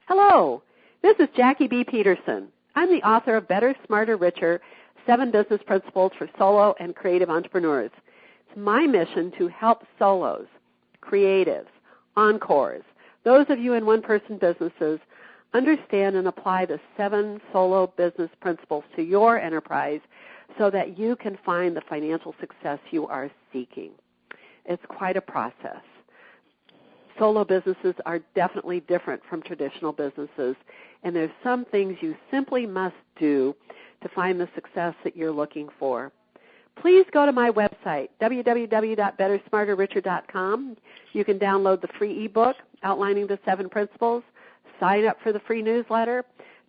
Hello, this is Jackie B. Peterson. I'm the author of Better, Smarter, Richer, 7 Business Principles for Solo and Creative Entrepreneurs. It's my mission to help solos, creatives, encores, those of you in one-person businesses, understand and apply the 7 solo business principles to your enterprise so that you can find the financial success you are seeking. It's quite a process. Solo businesses are definitely different from traditional businesses, and there's some things you simply must do to find the success that you're looking for. Please go to my website, www.bettersmarterricher.com. You can download the free ebook outlining the 7 principles, sign up for the free newsletter,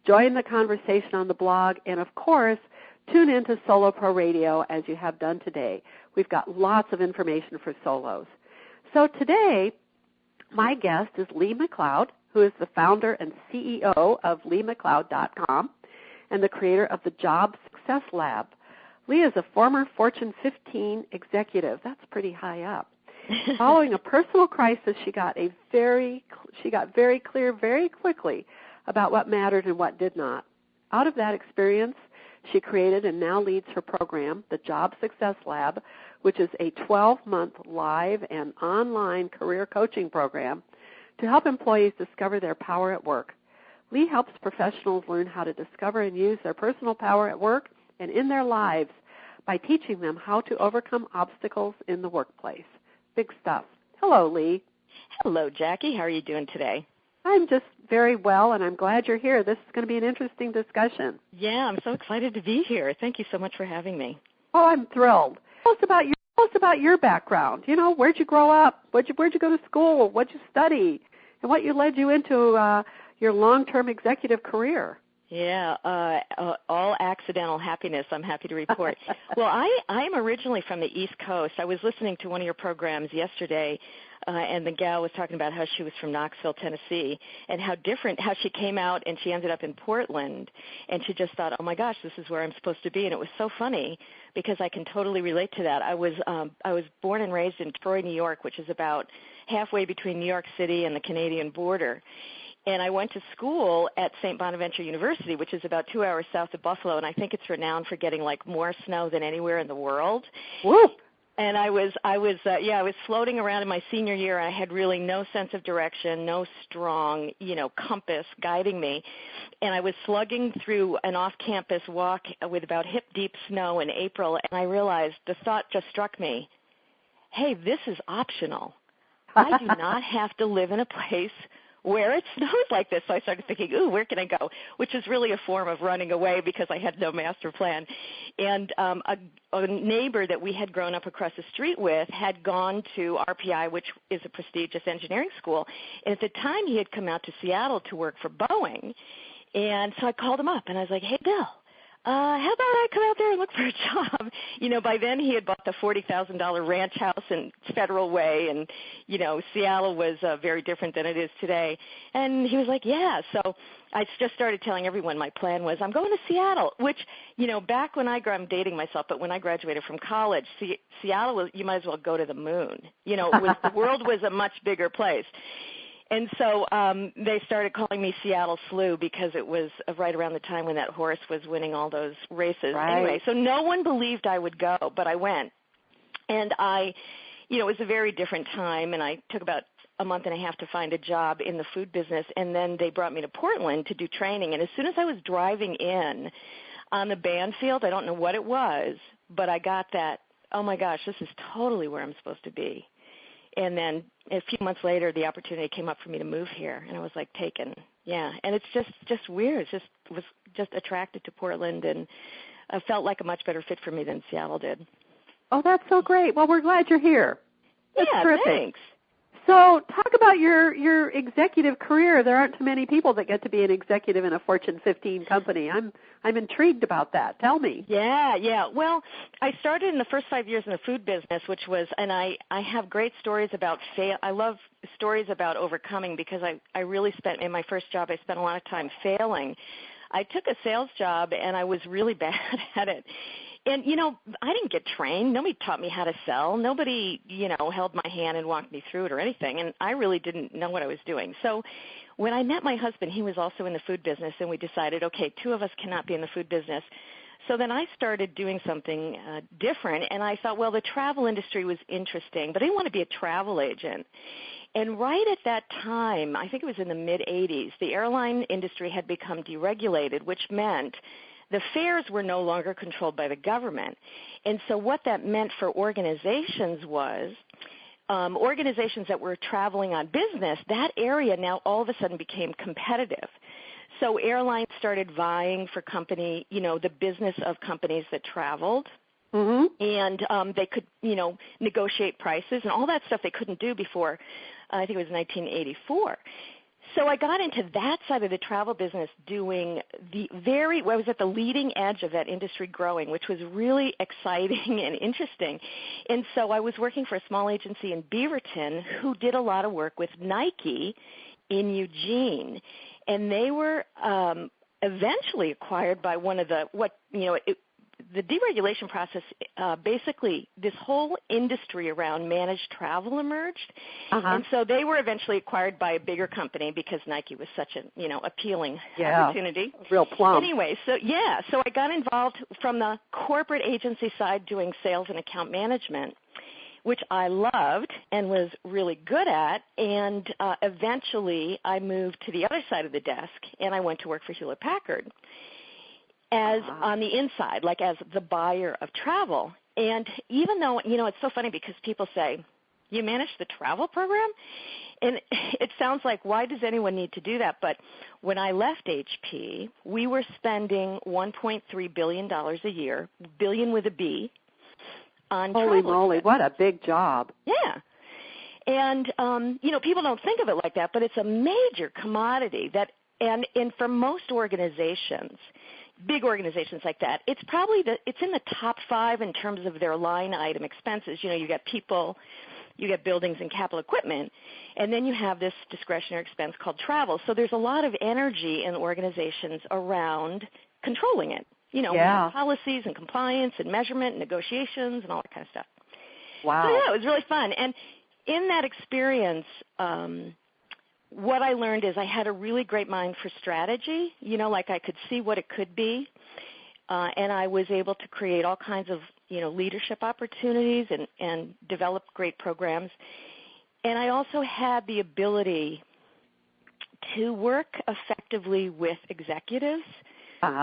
join the conversation on the blog, and of course, tune in to Solo Pro Radio as you have done today. We've got lots of information for solos. So today, my guest is Lea McLeod, who is the founder and CEO of LeaMcLeod.com and the creator of the Job Success Lab. Lea is a former Fortune 15 executive. That's pretty high up. Following a personal crisis, she got very clear very quickly about what mattered and what did not. Out of that experience, she created and now leads her program, the Job Success Lab, which is a 12-month live and online career coaching program to help employees discover their power at work. Lea helps professionals learn how to discover and use their personal power at work and in their lives by teaching them how to overcome obstacles in the workplace. Big stuff. Hello, Lea. Hello, Jackie. How are you doing today? I'm just very well, and I'm glad you're here. This is going to be an interesting discussion. Yeah, I'm so excited to be here. Thank you so much for having me. Oh, I'm thrilled. Tell us about your background. You know, where'd you grow up? Where'd you go to school? What'd you study? And what led you into your long-term executive career? Yeah, all accidental happiness, I'm happy to report. Well, I'm originally from the East Coast. I was listening to one of your programs yesterday, and the gal was talking about how she was from Knoxville, Tennessee, and how she came out and she ended up in Portland, and she just thought, oh my gosh, this is where I'm supposed to be. And it was so funny because I can totally relate to that. I was born and raised in Troy, New York, which is about halfway between New York City and the Canadian border. And I went to school at St. Bonaventure University, which is about 2 hours south of Buffalo, and I think it's renowned for getting like more snow than anywhere in the world. Woo! And I was floating around in my senior year. I had really no sense of direction, no strong, compass guiding me. And I was slugging through an off-campus walk with about hip-deep snow in April, and I realized the thought just struck me, hey, this is optional. I do not have to live in a place where it snows like this. So I started thinking, ooh, where can I go? Which is really a form of running away because I had no master plan. And a neighbor that we had grown up across the street with had gone to RPI, which is a prestigious engineering school. And at the time, he had come out to Seattle to work for Boeing. And so I called him up, and I was like, hey, Bill, how about I come out there and look for a job? By then he had bought the $40,000 ranch house in Federal Way, and, Seattle was very different than it is today. And he was like, yeah. So I just started telling everyone my plan was I'm going to Seattle, which, back when I'm dating myself, but when I graduated from college, Seattle was, you might as well go to the moon. The world was a much bigger place. And so they started calling me Seattle Slew because it was right around the time when that horse was winning all those races. Right. Anyway, so no one believed I would go, but I went. And it was a very different time, and I took about a month and a half to find a job in the food business, and then they brought me to Portland to do training. And as soon as I was driving in on the band field, I don't know what it was, but I got that, oh my gosh, this is totally where I'm supposed to be. And then a few months later, the opportunity came up for me to move here, and I was like taken. Yeah, and it's just weird. Was just attracted to Portland, and it felt like a much better fit for me than Seattle did. Oh, that's so great. Well, we're glad you're here. That's terrific. Thanks. So talk about your executive career. There aren't too many people that get to be an executive in a Fortune 15 company. I'm intrigued about that. Tell me. Yeah. Well, I started in the first 5 years in the food business, which was, and I have great stories about I love stories about overcoming because I really spent, in my first job, I spent a lot of time failing. I took a sales job, and I was really bad at it. And, I didn't get trained. Nobody taught me how to sell. Nobody, held my hand and walked me through it or anything. And I really didn't know what I was doing. So when I met my husband, he was also in the food business, and we decided, okay, two of us cannot be in the food business. So then I started doing something different, and I thought, well, the travel industry was interesting, but I didn't want to be a travel agent. And right at that time, I think it was in the mid-'80s, the airline industry had become deregulated, which meant the fares were no longer controlled by the government. And so what that meant for organizations was organizations that were traveling on business, that area now all of a sudden became competitive. So airlines started vying for the business of companies that traveled. Mm-hmm. And they could, negotiate prices and all that stuff they couldn't do before, I think it was 1984. So I got into that side of the travel business doing I was at the leading edge of that industry growing, which was really exciting and interesting. And so I was working for a small agency in Beaverton who did a lot of work with Nike in Eugene. And they were eventually acquired by one of the deregulation process, basically this whole industry around managed travel emerged. Uh-huh. And so they were eventually acquired by a bigger company because Nike was such an, appealing opportunity. Real plum. Anyway, so I got involved from the corporate agency side doing sales and account management, which I loved and was really good at. And eventually I moved to the other side of the desk, and I went to work for Hewlett-Packard as on the inside, like as the buyer of travel. And even though, it's so funny because people say, you manage the travel program? And it sounds like, why does anyone need to do that? But when I left HP, we were spending $1.3 billion a year, billion with a B, on Holy travel moly, expense. What a big job. Yeah. And, people don't think of it like that, but it's a major commodity and for most organizations, big organizations like that, it's in the top 5 in terms of their line item expenses. You got people, you get buildings and capital equipment, and then you have this discretionary expense called travel. So there's a lot of energy in organizations around controlling it. Policies and compliance and measurement and negotiations and all that kind of stuff. Wow. So it was really fun. And in that experience, what I learned is I had a really great mind for strategy, like I could see what it could be, and I was able to create all kinds of, leadership opportunities and develop great programs. And I also had the ability to work effectively with executives,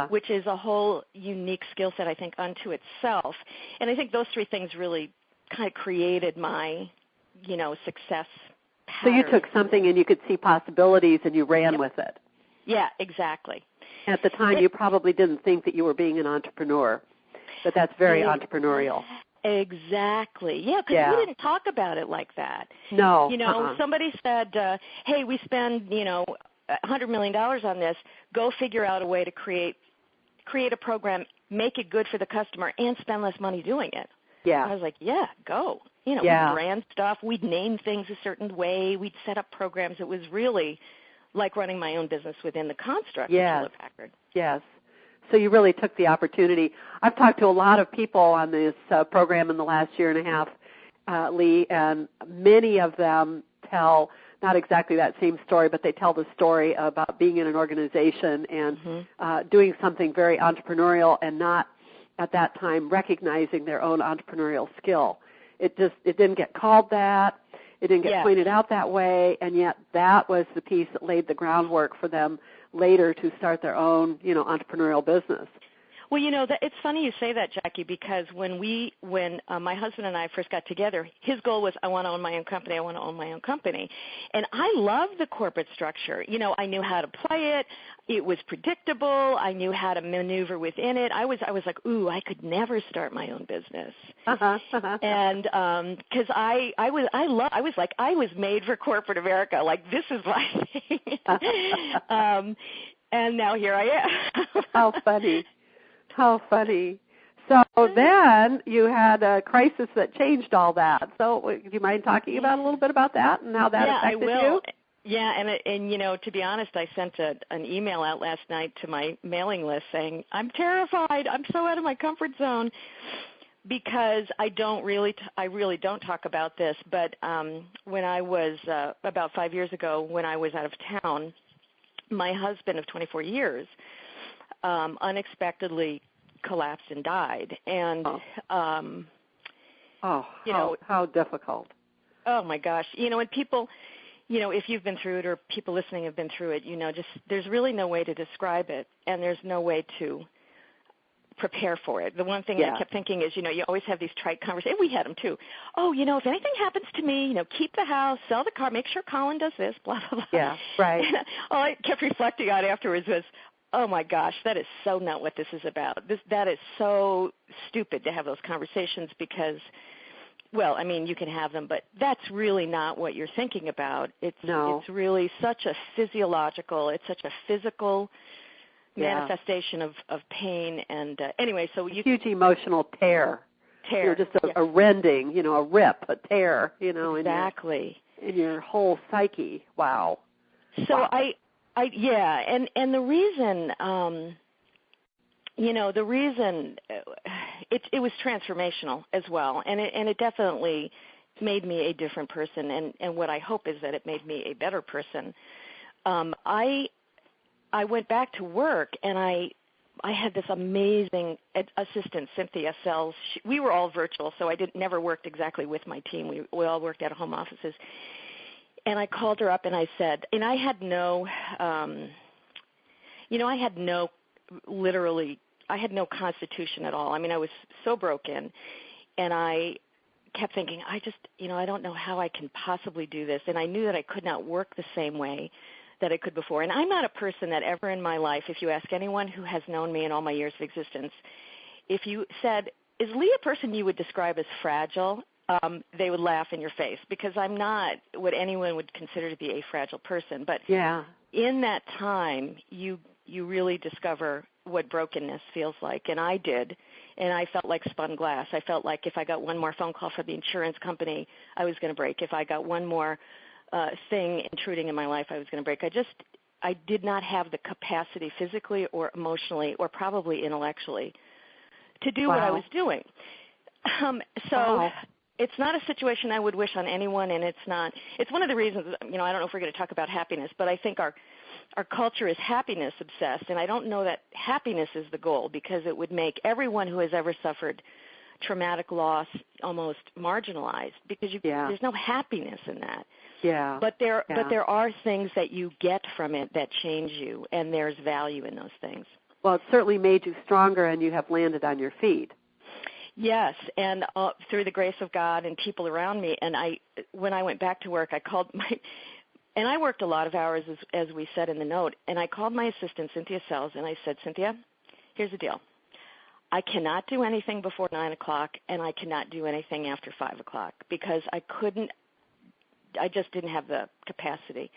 which is a whole unique skill set, I think, unto itself. And I think those 3 things really kind of created my, success pattern. So you took something and you could see possibilities and you ran with it. Yeah, exactly. At the time, you probably didn't think that you were being an entrepreneur, but that's very entrepreneurial. Exactly. Yeah, because we didn't talk about it like that. No. Somebody said, hey, we spend, $100 million on this. Go figure out a way to create a program, make it good for the customer, and spend less money doing it. Yeah. I was like, yeah, go. We'd brand stuff. We'd name things a certain way. We'd set up programs. It was really like running my own business within the construct of Hewlett-Packard. Yes. So you really took the opportunity. I've talked to a lot of people on this program in the last year and a half, Lee, and many of them tell not exactly that same story, but they tell the story about being in an organization and doing something very entrepreneurial and not at that time recognizing their own entrepreneurial skill. It didn't get called that. It didn't get pointed out that way, and yet that was the piece that laid the groundwork for them later to start their own, entrepreneurial business. Well, it's funny you say that, Jackie, because when my husband and I first got together, his goal was, I want to own my own company. I want to own my own company. And I love the corporate structure. I knew how to play it. It was predictable. I knew how to maneuver within it. I was like, ooh, I could never start my own business. And because I was made for corporate America. Like, this is my thing. And now here I am. How funny. How funny. So then you had a crisis that changed all that. So do you mind talking about a little bit about that and how that affected you? Yeah, I will. Yeah, and to be honest, I sent an email out last night to my mailing list saying, I'm terrified. I'm so out of my comfort zone. because I really don't talk about this, but when I was about 5 years ago, when I was out of town, my husband of 24 years unexpectedly collapsed and died, and how difficult. Oh my gosh, and people, if you've been through it or people listening have been through it, just there's really no way to describe it, and there's no way to prepare for it. The one thing I kept thinking is, you always have these trite conversations. We had them too. Oh, if anything happens to me, keep the house, sell the car, make sure Colin does this, blah, blah, blah. Yeah, right. And all I kept reflecting on afterwards was, oh my gosh, that is so not what this is about. That is so stupid to have those conversations because, well, I mean, you can have them, but that's really not what you're thinking about. It's really such a physiological, it's such a physical manifestation of pain, and anyway, so you huge emotional tear, just a rending, a rip, a tear, exactly in your whole psyche. Wow. So wow. And the reason, the reason it was transformational as well, and it definitely made me a different person, and what I hope is that it made me a better person. I went back to work, and I had this amazing assistant, Cynthia Sells. We were all virtual, so I never worked exactly with my team. We all worked out of home offices. And I called her up, and I said, and I had no, I had no constitution at all. I mean, I was so broken, and I kept thinking, I don't know how I can possibly do this. And I knew that I could not work the same way that I could before. And I'm not a person that ever in my life, if you ask anyone who has known me in all my years of existence, if you said, is Lea a person you would describe as fragile? They would laugh in your face because I'm not what anyone would consider to be a fragile person. But in that time, you really discover what brokenness feels like, and I did. And I felt like spun glass. I felt like if I got one more phone call from the insurance company, I was going to break. If I got one more thing intruding in my life, I was going to break. I did not have the capacity physically or emotionally or probably intellectually to do what I was doing. It's not a situation I would wish on anyone, and it's one of the reasons, I don't know if we're going to talk about happiness, but I think our culture is happiness obsessed, and I don't know that happiness is the goal because it would make everyone who has ever suffered traumatic loss almost marginalized because there's no happiness in that. Yeah. But there are things that you get from it that change you, and there's value in those things. Well, it certainly made you stronger, and you have landed on your feet. Yes, and through the grace of God and people around me. And when I went back to work, I called and I worked a lot of hours, as we said in the note, and I called my assistant, Cynthia Sells, and I said, Cynthia, here's the deal. I cannot do anything before 9 o'clock, and I cannot do anything after 5 o'clock because I just didn't have the capacity.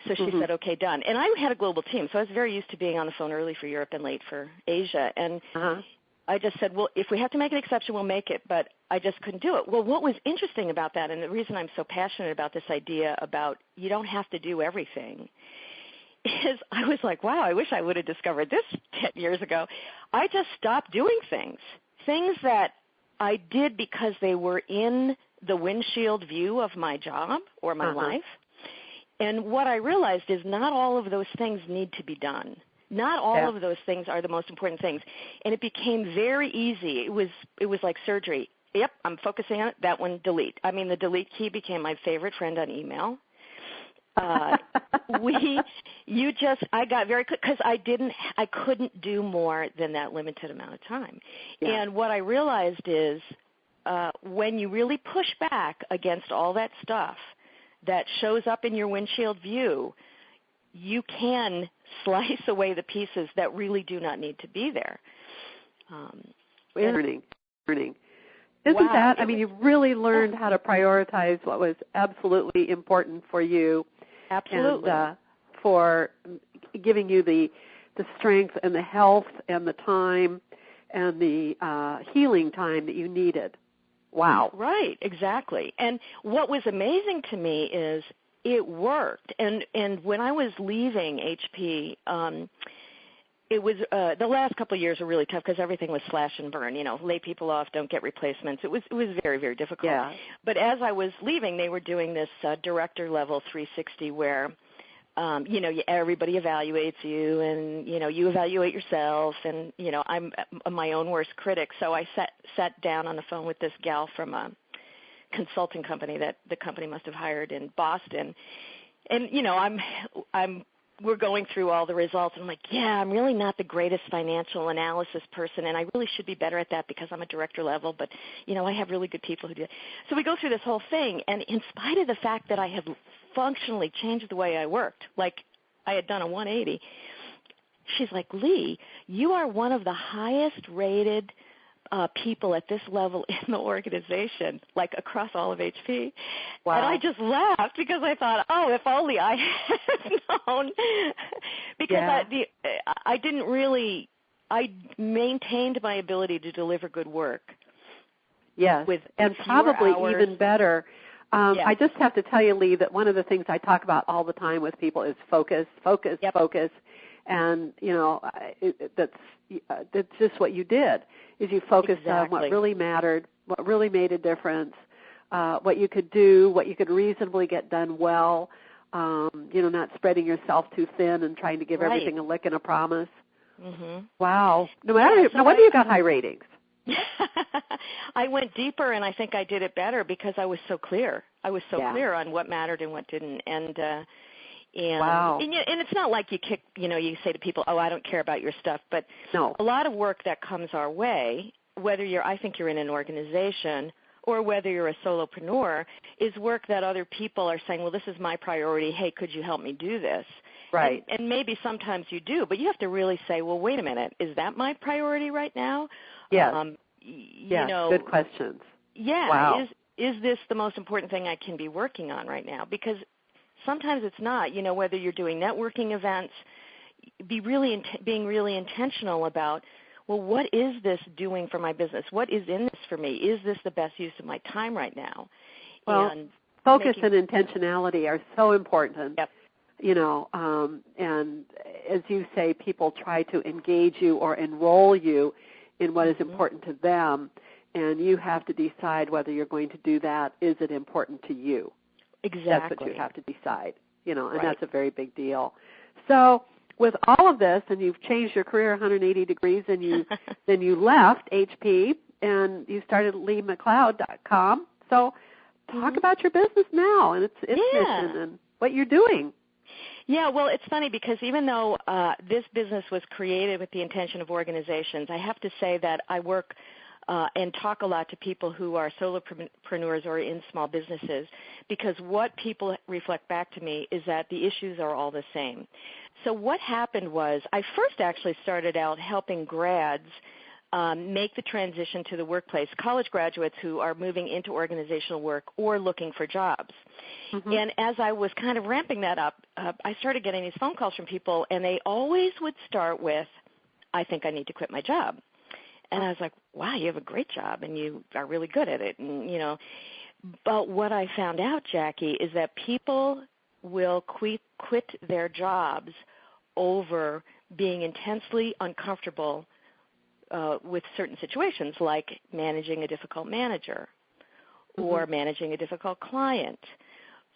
So she said, okay, done. And I had a global team, so I was very used to being on the phone early for Europe and late for Asia. And I just said, well, if we have to make an exception, we'll make it, but I just couldn't do it. Well, what was interesting about that, and the reason I'm so passionate about this idea about you don't have to do everything, is I was like, wow, I wish I would have discovered this 10 years ago. I just stopped doing things that I did because they were in the windshield view of my job or my life. And what I realized is not all of those things need to be done. Not all of those things are the most important things. And it became very easy. It was like surgery. Yep, I'm focusing on it. That one, delete. I mean, the delete key became my favorite friend on email. I got very quick because I couldn't do more than that limited amount of time. Yeah. And what I realized is when you really push back against all that stuff that shows up in your windshield view, you can slice away the pieces that really do not need to be there. Learning. Isn't that? I mean, you really learned how to prioritize what was absolutely important for you. Absolutely. And for giving you the strength and the health and the time and the healing time that you needed. Wow. Right, exactly. And what was amazing to me is it worked. And when I was leaving HP, It was the last couple of years were really tough because everything was slash and burn. Lay people off, don't get replacements. It was very, very difficult. Yeah. But as I was leaving, they were doing this director level 360 where everybody evaluates you, and you evaluate yourself, and I'm my own worst critic. So I sat down on the phone with this gal from a consulting company that the company must have hired in Boston, and we're going through all the results, and I'm like, yeah, I'm really not the greatest financial analysis person, and I really should be better at that because I'm a director level, but, I have really good people who do it. So we go through this whole thing, and in spite of the fact that I had functionally changed the way I worked, like I had done a 180, she's like, Lee, you are one of the highest rated people at this level in the organization, like across all of HP. Wow. And I just laughed because I thought, oh, if only I had known. Because I didn't really, I maintained my ability to deliver good work. Yes, and probably even better. I just have to tell you, Lee, that one of the things I talk about all the time with people is focus, focus, focus. And, that's just what you did, is you focused on what really mattered, what really made a difference, what you could do, what you could reasonably get done well, not spreading yourself too thin and trying to give everything a lick and a promise. Mm-hmm. Wow. No wonder you got high ratings. I went deeper, and I think I did it better because I was so clear. I was so clear on what mattered and what didn't. And wow. And it's not like you you say to people, oh, I don't care about your stuff. But a lot of work that comes our way, whether I think you're in an organization or whether you're a solopreneur, is work that other people are saying, well, this is my priority. Hey, could you help me do this? Right. And maybe sometimes you do, but you have to really say, well, wait a minute, is that my priority right now? Yes. Good questions. Yeah. Wow. Is this the most important thing I can be working on right now? Because sometimes it's not. Whether you're doing networking events, being really intentional about, well, what is this doing for my business? What is in this for me? Is this the best use of my time right now? Well, focus and intentionality are so important. Yep. And as you say, people try to engage you or enroll you in what is important to them, and you have to decide whether you're going to do that. Is it important to you? Exactly. That's what you have to decide, and that's a very big deal. So with all of this, and you've changed your career 180 degrees, and then you left HP, and you started LeaMcLeod.com. So talk about your business now and its mission and what you're doing. Yeah, well, it's funny because even though this business was created with the intention of organizations, I have to say that I work and talk a lot to people who are solopreneurs or in small businesses, because what people reflect back to me is that the issues are all the same. So what happened was I first actually started out helping grads make the transition to the workplace, college graduates who are moving into organizational work or looking for jobs. Mm-hmm. And as I was kind of ramping that up, I started getting these phone calls from people, and they always would start with, I think I need to quit my job. And I was like, wow, you have a great job, and you are really good at it. And, but what I found out, Jackie, is that people will quit their jobs over being intensely uncomfortable with certain situations, like managing a difficult manager or managing a difficult client.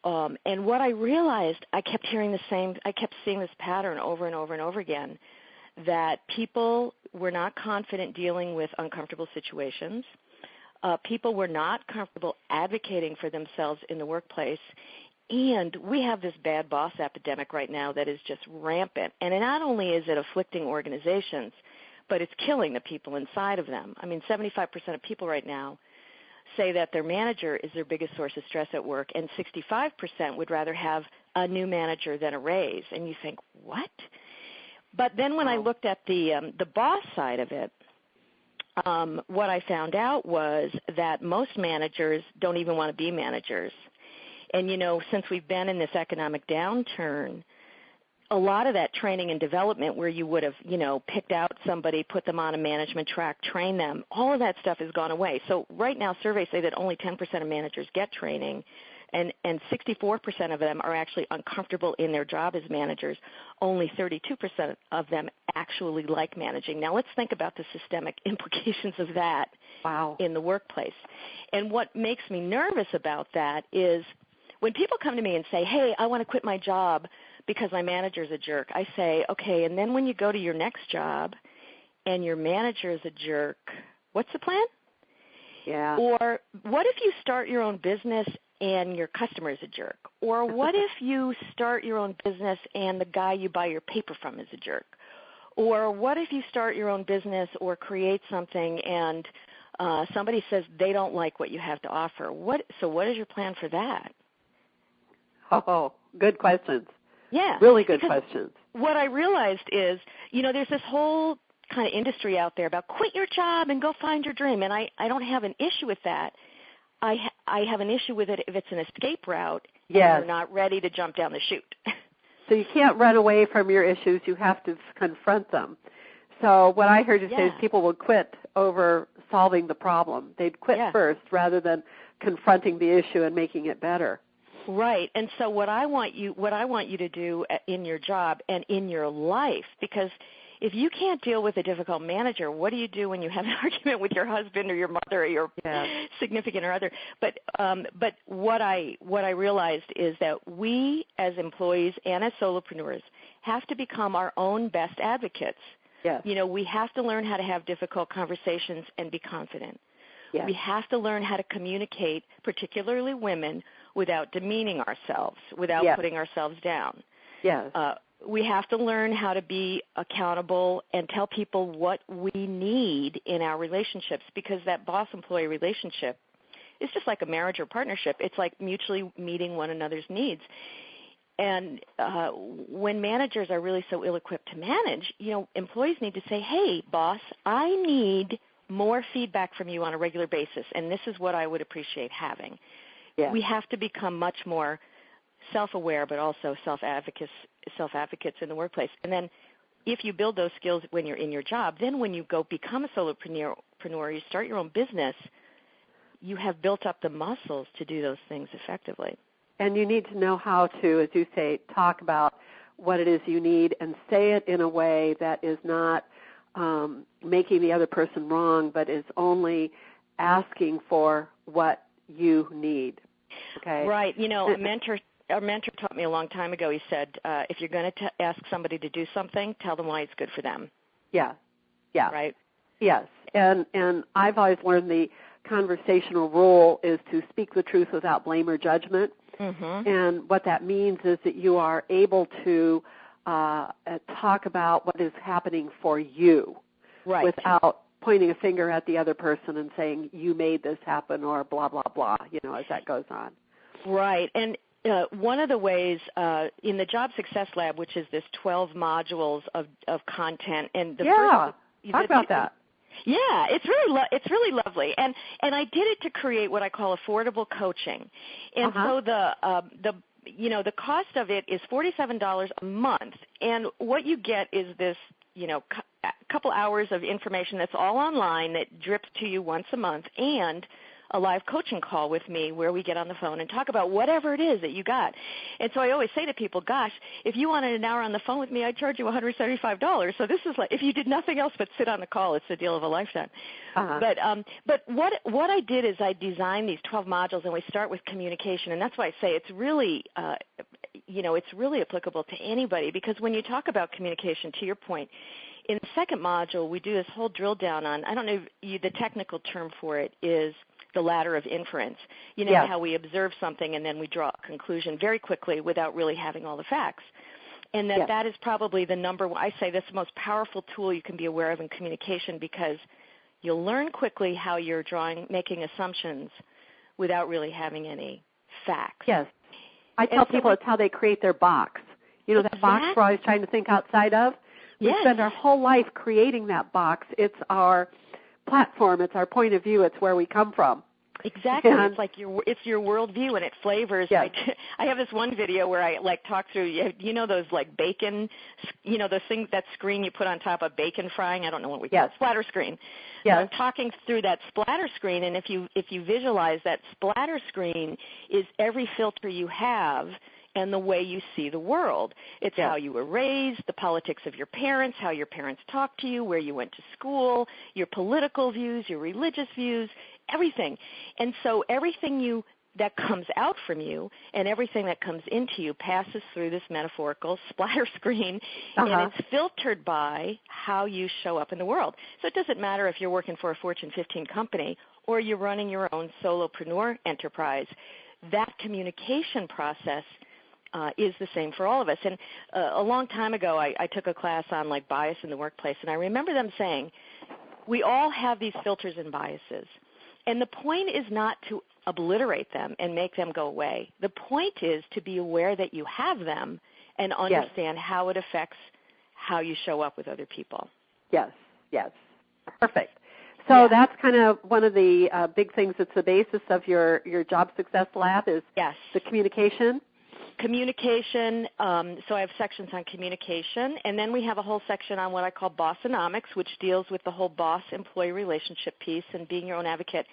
And what I realized, I kept seeing this pattern over and over and over again, that people were not confident dealing with uncomfortable situations. People were not comfortable advocating for themselves in the workplace. And we have this bad boss epidemic right now that is just rampant. And not only is it afflicting organizations, but it's killing the people inside of them. I mean, 75% of people right now say that their manager is their biggest source of stress at work, and 65% would rather have a new manager than a raise. And you think, what? But then when I looked at the boss side of it, what I found out was that most managers don't even want to be managers. And, since we've been in this economic downturn, a lot of that training and development where you would have, picked out somebody, put them on a management track, train them, all of that stuff has gone away. So right now surveys say that only 10% of managers get training, and 64% of them are actually uncomfortable in their job as managers. Only 32% of them actually like managing. Now let's think about the systemic implications of that in the workplace. And what makes me nervous about that is when people come to me and say, hey, I want to quit my job because my manager's a jerk, I say, okay, and then when you go to your next job and your manager is a jerk, what's the plan? Yeah. Or what if you start your own business and your customer is a jerk? Or what if you start your own business and the guy you buy your paper from is a jerk? Or what if you start your own business or create something and somebody says they don't like what you have to offer? So what is your plan for that? Oh, good questions. Yeah. Really good questions. What I realized is, there's this whole kind of industry out there about quit your job and go find your dream, and I don't have an issue with that. I have an issue with it if it's an escape route and you're not ready to jump down the chute. So you can't run away from your issues. You have to confront them. So what I heard you say is people would quit over solving the problem. They'd quit first rather than confronting the issue and making it better. Right. And so what I want you to do in your job and in your life, because if you can't deal with a difficult manager, what do you do when you have an argument with your husband or your mother or your significant other? But what I realized is that we as employees and as solopreneurs have to become our own best advocates. Yes. We have to learn how to have difficult conversations and be confident. Yes. We have to learn how to communicate, particularly women, without demeaning ourselves, without putting ourselves down. Yes. We have to learn how to be accountable and tell people what we need in our relationships, because that boss-employee relationship is just like a marriage or partnership. It's like mutually meeting one another's needs. And when managers are really so ill-equipped to manage, employees need to say, hey, boss, I need more feedback from you on a regular basis, and this is what I would appreciate having. Yeah. We have to become much more self-aware, but also self-advocates in the workplace. And then if you build those skills when you're in your job, then when you go become a solopreneur, you start your own business, you have built up the muscles to do those things effectively. And you need to know how to, as you say, talk about what it is you need and say it in a way that is not making the other person wrong, but is only asking for what you need. Okay. Right. Our mentor taught me a long time ago. He said, if you're going to ask somebody to do something, tell them why it's good for them. Yeah. Yeah. Right. Yes. And I've always learned the conversational rule is to speak the truth without blame or judgment. Mm-hmm. And what that means is that you are able to talk about what is happening for you, right, without pointing a finger at the other person and saying, you made this happen or blah, blah, blah, as that goes on. Right. And one of the ways in the Job Success Lab, which is this 12 modules of content. And the talk about that. Yeah, it's really lovely, and I did it to create what I call affordable coaching, and so the cost of it is $47 a month, and what you get is this couple hours of information that's all online that drips to you once a month, and a live coaching call with me where we get on the phone and talk about whatever it is that you got. And so I always say to people, gosh, if you wanted an hour on the phone with me, I'd charge you $175. So this is like, if you did nothing else but sit on the call, it's the deal of a lifetime. But what I did is I designed these 12 modules, and we start with communication. And that's why I say it's really, it's really applicable to anybody, because when you talk about communication, to your point, in the second module, we do this whole drill down on, I don't know if the technical term for it is the ladder of inference. How we observe something and then we draw a conclusion very quickly without really having all the facts. And that is probably I say that's the most powerful tool you can be aware of in communication, because you'll learn quickly how you're making assumptions without really having any facts. Yes. I tell people it's how they create their box. That box we're always trying to think outside of? We spend our whole life creating that box. It's our platform. It's our point of view. It's where we come from. Exactly. And it's like it's your worldview, and it flavors. Yes. I have this one video where I talk through, those like bacon, those things, that screen you put on top of bacon frying. I don't know what we call it, splatter screen. Yes. So I'm talking through that splatter screen, and if you visualize that splatter screen is every filter you have and the way you see the world. It's how you were raised, the politics of your parents, how your parents talked to you, where you went to school, your political views, your religious views, everything. And so everything that comes out from you and everything that comes into you passes through this metaphorical splatter screen, and it's filtered by how you show up in the world. So it doesn't matter if you're working for a Fortune 15 company or you're running your own solopreneur enterprise. That communication process is the same for all of us. And a long time ago, I took a class on like bias in the workplace, and I remember them saying, we all have these filters and biases, and the point is not to obliterate them and make them go away. The point is to be aware that you have them and understand how it affects how you show up with other people. Yes. Perfect. So that's kind of one of the big things that's the basis of your Job Success Lab is the communication. Communication, so I have sections on communication, and then we have a whole section on what I call Bossonomics, which deals with the whole boss-employee relationship piece and being your own advocate.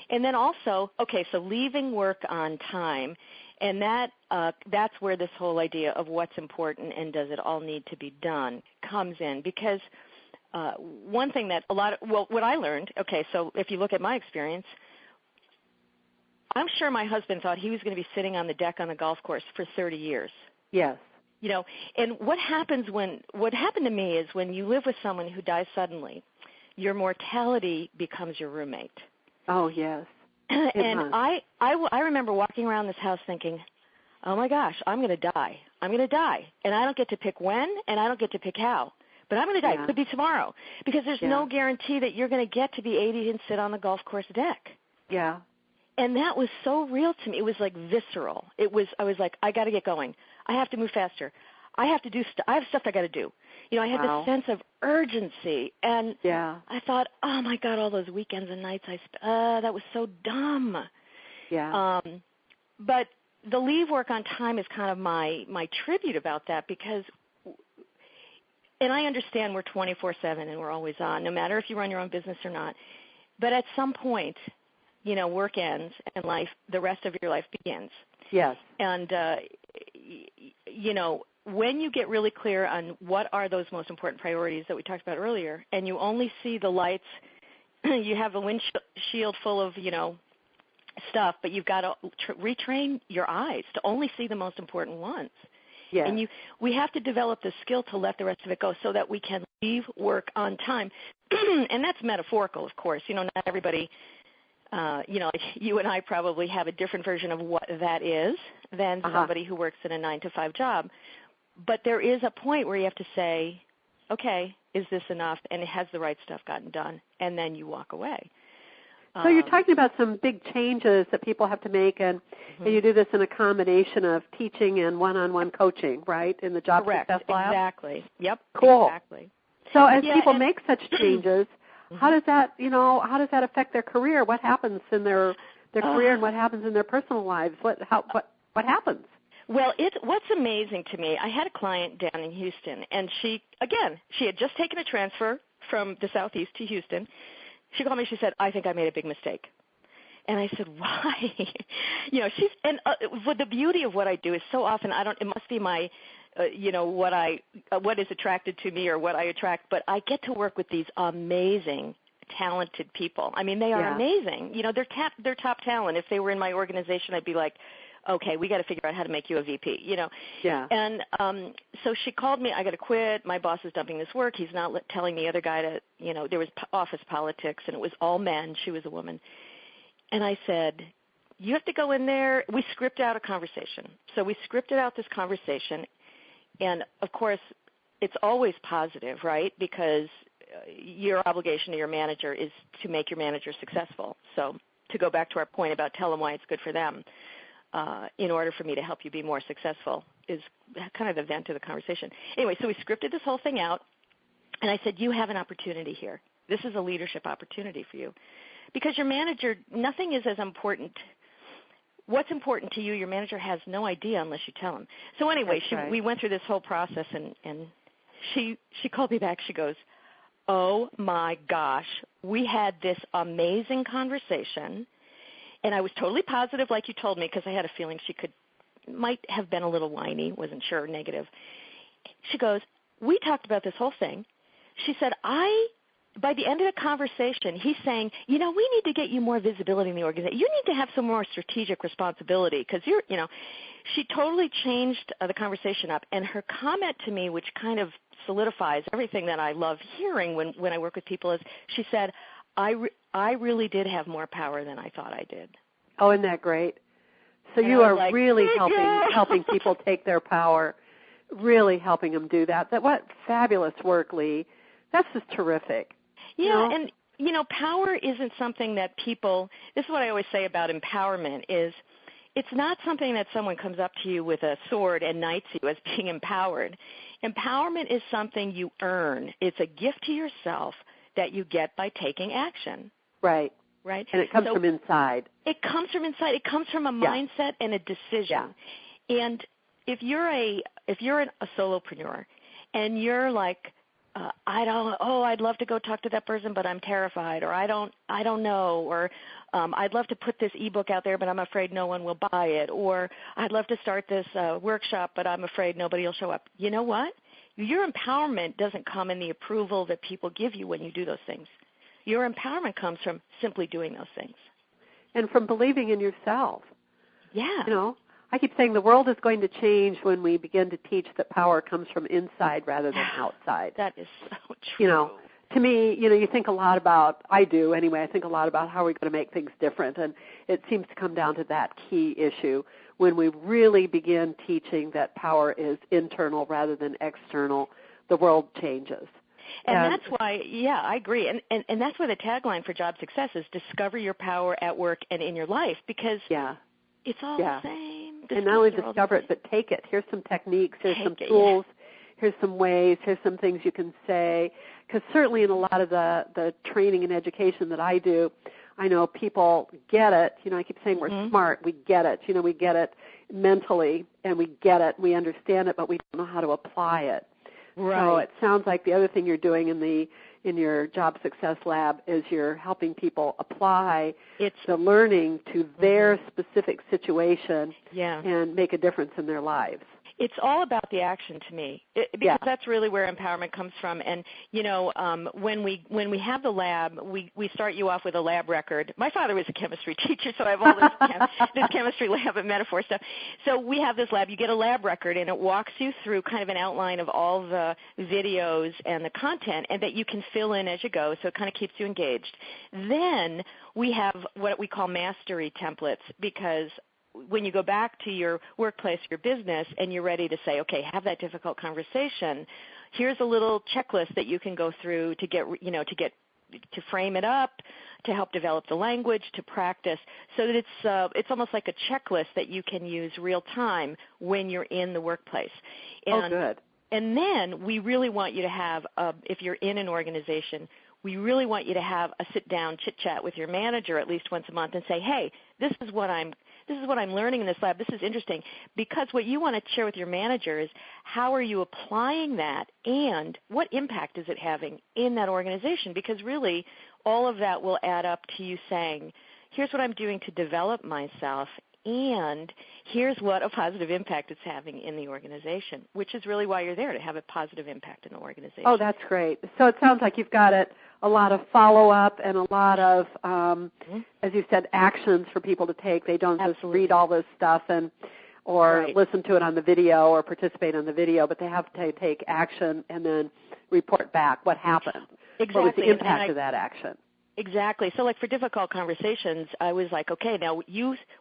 And then also, so leaving work on time, and that's where this whole idea of what's important and does it all need to be done comes in, because one thing that what I learned, so if you look at my experience, I'm sure my husband thought he was going to be sitting on the deck on the golf course for 30 years. Yes. And what happened to me is when you live with someone who dies suddenly, your mortality becomes your roommate. Oh, yes. And I remember walking around this house thinking, oh, my gosh, I'm going to die. I'm going to die. And I don't get to pick when, and I don't get to pick how. But I'm going to die. It could be tomorrow. Because there's no guarantee that you're going to get to be 80 and sit on the golf course deck. Yeah. And that was so real to me. It was like visceral. I was like, I got to get going. I have to move faster. I have to do I have stuff I got to do. I had this sense of urgency. And I thought, oh, my God, all those weekends and nights that was so dumb. Yeah. But the leave work on time is kind of my tribute about that, because and I understand we're 24/7 and we're always on, no matter if you run your own business or not. But at some point, work ends and the rest of your life begins. Yes. And, when you get really clear on what are those most important priorities that we talked about earlier, and you only see the lights, you have a windshield full of, stuff, but you've got to retrain your eyes to only see the most important ones. Yes. And we have to develop the skill to let the rest of it go so that we can leave work on time. And that's metaphorical, of course. Not everybody like you and I probably have a different version of what that is than somebody who works in a 9-to-5 job. But there is a point where you have to say, okay, is this enough? And has the right stuff gotten done? And then you walk away. So you're talking about some big changes that people have to make, and you do this in a combination of teaching and one-on-one coaching, right, in the Job Success Lab? Exactly. Yep. Cool. Exactly. So as people make such changes, how does that affect their career? What happens in their career, and what happens in their personal lives? What happens? Well, what's amazing to me, I had a client down in Houston, and she had just taken a transfer from the Southeast to Houston. She called me. She said, "I think I made a big mistake." And I said, "Why?" The beauty of what I do is so often it must be my, what is attracted to me or what I attract. But I get to work with these amazing, talented people. I mean, they are amazing. They're top talent. If they were in my organization, I'd be like, okay, we got to figure out how to make you a VP, Yeah. And so she called me. I got to quit. My boss is dumping this work. He's not telling the other guy to, there was office politics, and it was all men. She was a woman. And I said, you have to go in there. We script out a conversation. So we scripted out this conversation. And, of course, it's always positive, right, because your obligation to your manager is to make your manager successful. So to go back to our point about tell them why it's good for them, in order for me to help you be more successful is kind of the vent of the conversation. Anyway, so we scripted this whole thing out, and I said, you have an opportunity here. This is a leadership opportunity for you because your manager, nothing is as important. What's important to you, your manager has no idea unless you tell him. So anyway, we went through this whole process, and she called me back. She goes, oh, my gosh, we had this amazing conversation, and I was totally positive like you told me because I had a feeling she might have been a little whiny, wasn't sure, negative. She goes, we talked about this whole thing. She said, by the end of the conversation, he's saying, we need to get you more visibility in the organization. You need to have some more strategic responsibility because she totally changed the conversation up. And her comment to me, which kind of solidifies everything that I love hearing when I work with people, is she said, I really did have more power than I thought I did. Oh, isn't that great? So you are really helping people take their power, really helping them do that. What fabulous work, Lee. That's just terrific. Yeah, and, power isn't something that people – this is what I always say about empowerment is it's not something that someone comes up to you with a sword and knights you as being empowered. Empowerment is something you earn. It's a gift to yourself that you get by taking action. Right. Right? And it comes from inside. It comes from inside. It comes from a mindset and a decision. Yeah. And if you're a solopreneur and you're like, I'd love to go talk to that person, but I'm terrified, or I don't know, or I'd love to put this ebook out there, but I'm afraid no one will buy it, or I'd love to start this workshop, but I'm afraid nobody will show up. You know what? Your empowerment doesn't come in the approval that people give you when you do those things. Your empowerment comes from simply doing those things. And from believing in yourself. Yeah. I keep saying the world is going to change when we begin to teach that power comes from inside rather than outside. That is so true. To me, you think a lot about, I do anyway, I think a lot about how we're going to make things different, and it seems to come down to that key issue when we really begin teaching that power is internal rather than external, the world changes. And that's why, I agree. And that's why the tagline for Job Success is discover your power at work and in your life, because it's all the same. And not only discover it, but take it. Here's some techniques. Here's some tools. Here's some ways. Here's some things you can say. Because certainly in a lot of the training and education that I do, I know people get it. I keep saying we're smart. We get it. We get it mentally, and we get it. We understand it, but we don't know how to apply it. Right. So it sounds like the other thing you're doing in your Job Success Lab is you're helping people apply the learning to their specific situation and make a difference in their lives. It's all about the action to me, because that's really where empowerment comes from. And when we have the lab, we start you off with a lab record. My father was a chemistry teacher, so I have all this chemistry lab and metaphor stuff. So we have this lab. You get a lab record, and it walks you through kind of an outline of all the videos and the content, and that you can fill in as you go. So it kind of keeps you engaged. Then we have what we call mastery templates, because when you go back to your workplace, your business, and you're ready to say, okay, have that difficult conversation, here's a little checklist that you can go through to to frame it up, to help develop the language, to practice, so that it's almost like a checklist that you can use real time when you're in the workplace. And, good. And then we really want you to have, if you're in an organization, we really want you to have a sit-down chit-chat with your manager at least once a month and say, hey, this is what I'm learning in this lab. This is interesting. Because what you want to share with your manager is how are you applying that and what impact is it having in that organization? Because really all of that will add up to you saying, here's what I'm doing to develop myself, and here's what a positive impact it's having in the organization, which is really why you're there, to have a positive impact in the organization. Oh, that's great. So it sounds like you've got a lot of follow-up and a lot of, as you said, actions for people to take. They don't just read all this stuff or listen to it on the video or participate on the video, but they have to take action and then report back what happened. Exactly. What was the impact of that action? Exactly. So like for difficult conversations, I was like, okay, now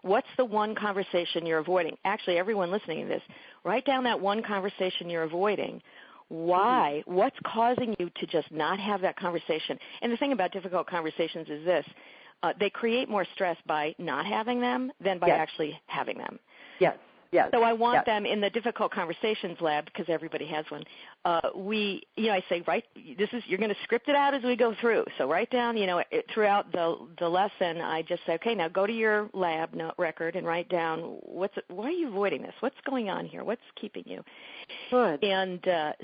what's the one conversation you're avoiding? Actually, everyone listening to this, write down that one conversation you're avoiding. Why? What's causing you to just not have that conversation? And the thing about difficult conversations is this. They create more stress by not having them than by actually having them. Yes. Yes. So I want yes. them in the difficult conversations lab, because everybody has one. I say, you're going to script it out as we go through. So write down, throughout the lesson, I just say, okay, now go to your lab note record and write down why are you avoiding this? What's going on here? What's keeping you? Good. And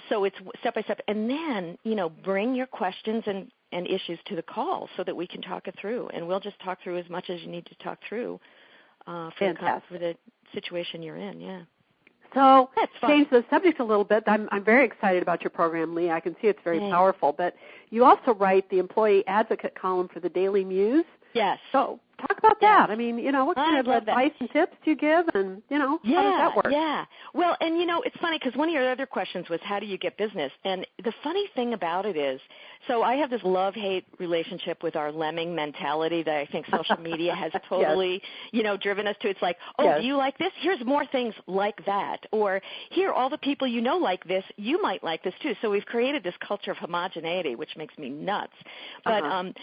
so it's step by step, and then bring your questions and issues to the call so that we can talk it through, and we'll just talk through as much as you need to talk through for the situation you're in. Yeah. So change the subject a little bit. I'm very excited about your program, Lee. I can see it's very powerful. But you also write the employee advocate column for the Daily Muse. Yes. So talk about that. I mean, what kind of advice and tips do you give, and, how does that work? Yeah. Well, and, it's funny because one of your other questions was how do you get business? And the funny thing about it is, so I have this love-hate relationship with our lemming mentality that I think social media has totally, driven us to. It's like, do you like this? Here's more things like that. Or here, all the people like this, you might like this too. So we've created this culture of homogeneity, which makes me nuts. But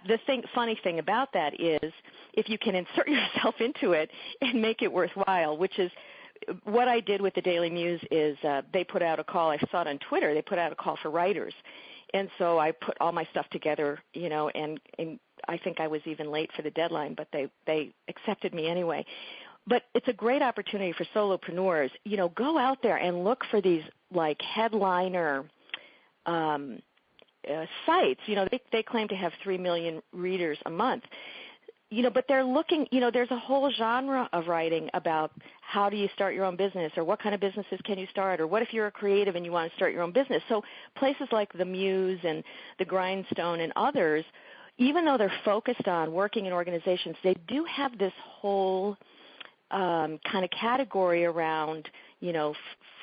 the funny thing about that is if you can insert yourself into it and make it worthwhile, which is what I did with the Daily Muse is they put out a call. I saw it on Twitter. They put out a call for writers. And so I put all my stuff together, and I think I was even late for the deadline, but they accepted me anyway. But it's a great opportunity for solopreneurs. Go out there and look for these like headliner sites. They claim to have 3 million readers a month. But they're looking, there's a whole genre of writing about how do you start your own business, or what kind of businesses can you start, or what if you're a creative and you want to start your own business. So places like the Muse and the Grindstone and others, even though they're focused on working in organizations, they do have this whole kind of category around,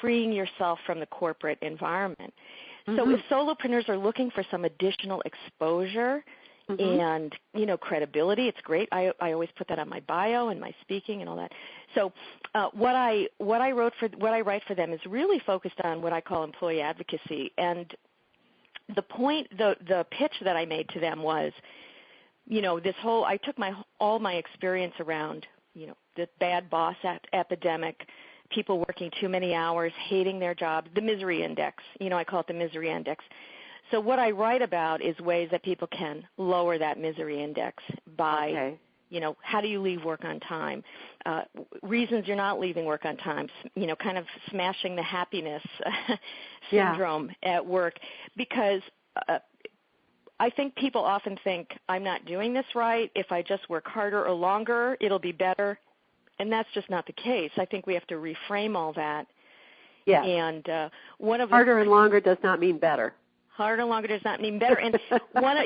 freeing yourself from the corporate environment. Mm-hmm. So if solopreneurs are looking for some additional exposure, and, credibility, it's great. I always put that on my bio and my speaking and all that. So what I write for them is really focused on what I call employee advocacy. And the pitch that I made to them was, I took all my experience around, the bad boss epidemic, people working too many hours, hating their job, the misery index. I call it the misery index. So what I write about is ways that people can lower that misery index by, how do you leave work on time, reasons you're not leaving work on time, kind of smashing the happiness syndrome at work. Because I think people often think, I'm not doing this right. If I just work harder or longer, it'll be better. And that's just not the case. I think we have to reframe all that. Yeah. And harder and longer does not mean better. Harder and longer does not mean better. And one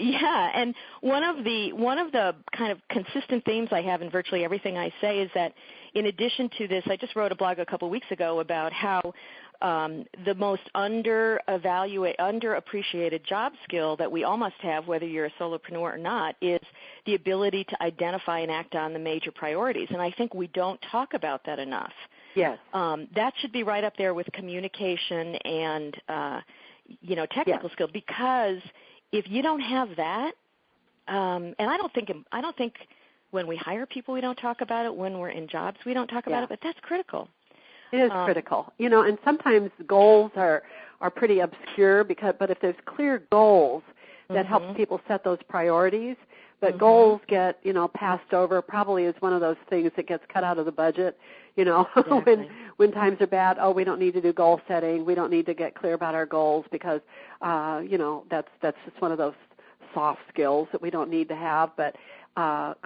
of the kind of consistent themes I have in virtually everything I say is that in addition to this, I just wrote a blog a couple of weeks ago about how the most underappreciated job skill that we all must have, whether you're a solopreneur or not, is the ability to identify and act on the major priorities. And I think we don't talk about that enough. Yes. That should be right up there with communication and technical skill, because if you don't have that, and I don't think when we hire people we don't talk about it, when we're in jobs we don't talk about it, but that's critical. It is critical, and sometimes goals are pretty obscure but if there's clear goals that helps people set those priorities, but goals get passed over, probably is one of those things that gets cut out of the budget. Exactly. when times are bad, we don't need to do goal setting. We don't need to get clear about our goals because, that's just one of those soft skills that we don't need to have. But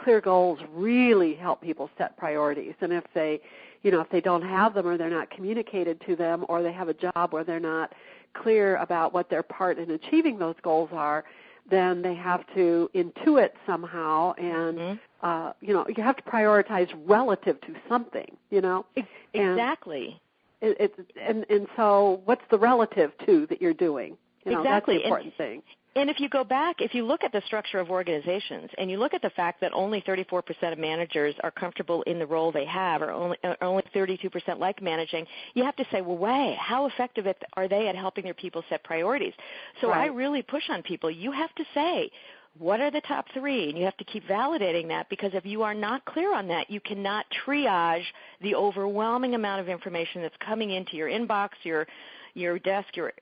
clear goals really help people set priorities. And if they don't have them, or they're not communicated to them, or they have a job where they're not clear about what their part in achieving those goals are, then they have to intuit somehow, and you have to prioritize relative to something, Exactly. And so what's the relative to that you're doing? Exactly. That's the important thing. And if you go back, if you look at the structure of organizations, and you look at the fact that only 34% of managers are comfortable in the role they have, or only 32% like managing, you have to say, well, how effective are they at helping their people set priorities? So I really push on people. You have to say, what are the top 3? And you have to keep validating that, because if you are not clear on that, you cannot triage the overwhelming amount of information that's coming into your inbox, your desk, your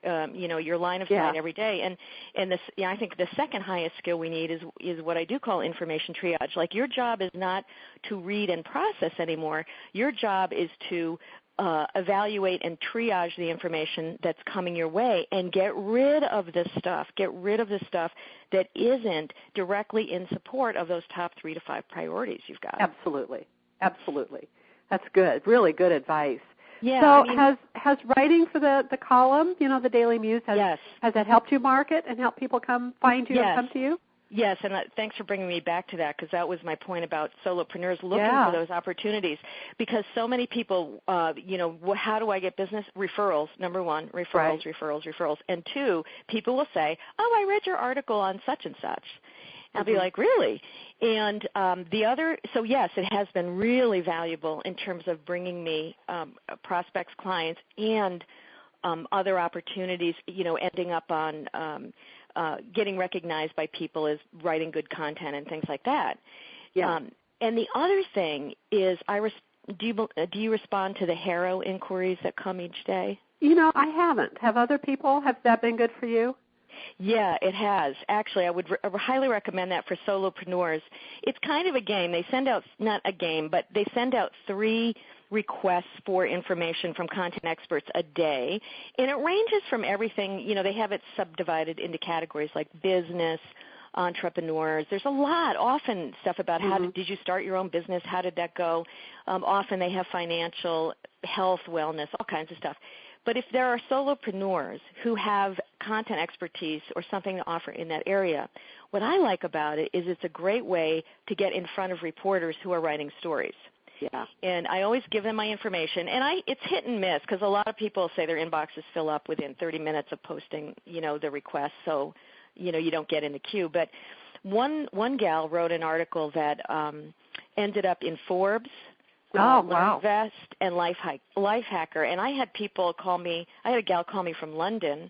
line of sight every day. And this, I think the second highest skill we need is what I do call information triage. Like, your job is not to read and process anymore. Your job is to evaluate and triage the information that's coming your way and get rid of the stuff that isn't directly in support of those top 3 to 5 priorities you've got. Absolutely. That's good. Really good advice. Yeah. So has writing for the column, the Daily Muse, has that helped you market and help people come find you and come to you? Yes, and thanks for bringing me back to that, because that was my point about solopreneurs looking for those opportunities. Because so many people, how do I get business? Referrals, number 1, referrals. And 2, people will say, oh, I read your article on such and such. I'll be like, really? And the other, so yes, it has been really valuable in terms of bringing me prospects, clients, and other opportunities, ending up on getting recognized by people as writing good content and things like that. Yeah. And the other thing is, do you respond to the HARO inquiries that come each day? I haven't. Have other people? Has that been good for you? Yeah, it has. Actually, I would highly recommend that for solopreneurs. It's kind of a game. They send out, not a game, but they send out 3 requests for information from content experts a day, and it ranges from everything. They have it subdivided into categories like business, entrepreneurs. There's a lot, often stuff about how did you start your own business, how did that go. Often they have financial, health, wellness, all kinds of stuff. But if there are solopreneurs who have content expertise or something to offer in that area, what I like about it is it's a great way to get in front of reporters who are writing stories. Yeah. And I always give them my information, and it's hit and miss, because a lot of people say their inboxes fill up within 30 minutes of posting, the request, so, you don't get in the queue. But one gal wrote an article that ended up in Forbes, LearnVest, and Lifehacker. And I had people call me. I had a gal call me from London